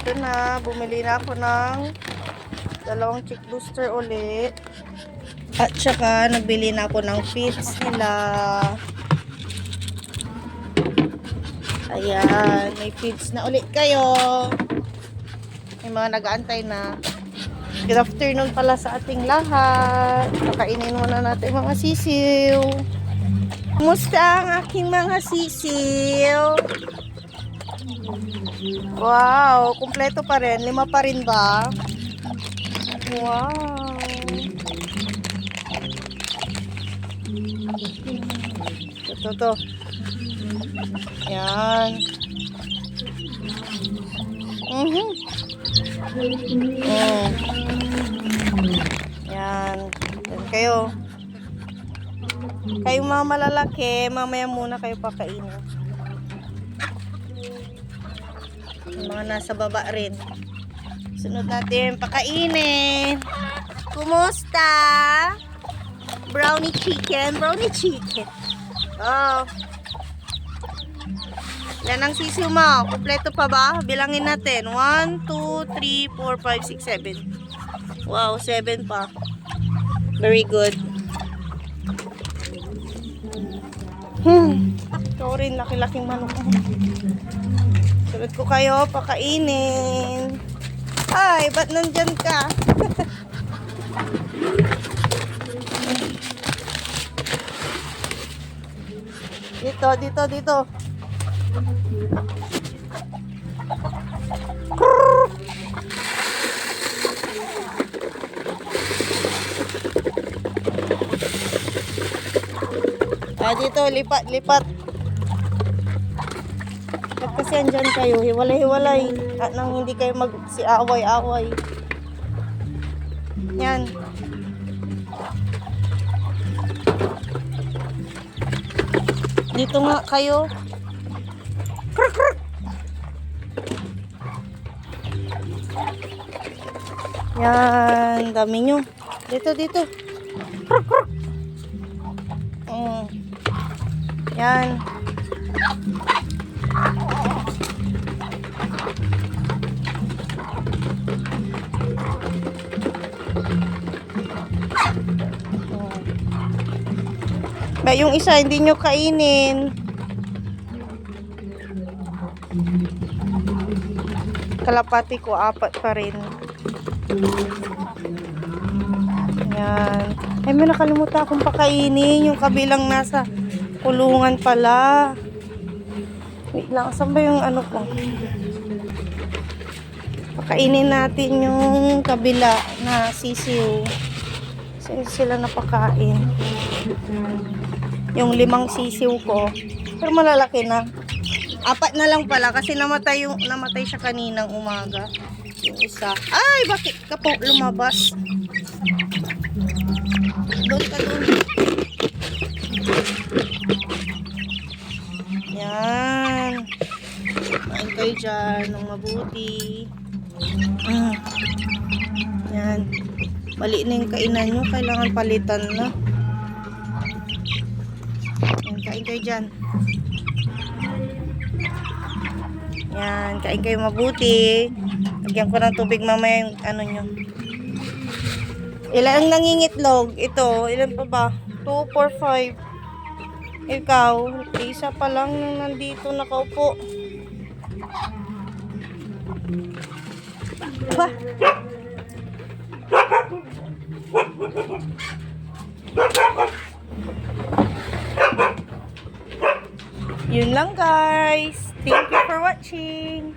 ito na. Bumili na ako ng dalawang chick booster ulit. At saka, nagbili na ako ng feeds nila. Ayan, may feeds na ulit kayo. May mga nag-aantay na. Good afternoon pala sa ating lahat. Pakainin muna natin mga sisiw. Kumusta ang aking mga sisiw? Wow, kumpleto pa rin. 5 pa rin ba? Wow. Ito. Yan. Oh. Yan. Yan kayo. Kayong mga malalaki, mamaya muna kayo pakainin. Yung mga nasa baba rin. Sunod natin pakainin. Kumusta? Brownie chicken. Oh. Yan ang sisiw mo. Kompleto pa ba? Bilangin natin. 1, 2, 3, 4, 5, 6, 7. Wow, 7 pa. Very good. Ito rin, laki-laking manok. Sunod ko kayo, pakainin. Ay, ba't nandyan ka? Dito. Dito, lipat. Ba't kasi andyan kayo? Hiwalay. At nang hindi kayo mag-siaway-away. Yan. Dito nga kayo. Kruk. Yan, dami nyo. Dito. Kruk. Yan. Ba, yung isa hindi nyo kainin. Kalapati ko 4 pa rin. Yan. Ay, may nakalimutan akong pakainin. Yung kabilang nasa kulungan pala. Wait lang. Saan ba yung ano ko? Pakainin natin yung kabila na sisiw. Saan sila napakain? Yung 5 sisiw ko. Pero malalaki na. 4 na lang pala kasi namatay siya kaninang umaga. Yung isa. Ay, bakit ka po lumabas? Doon. Yan. Kain kayo dyan ng mabuti. Yan. Mali na yung kainan nyo. Kailangan palitan na. Yan, kain kayo dyan. Yan, kain kayo mabuti. Lagyan ko ng tubig mamaya yung ano nyo. Ilan ang nangingitlog? Ito, ilan pa ba? 2, 4, 5. Ikaw, isa pa lang nang nandito nakaupo. Ba? Yun lang guys. Thank you for watching.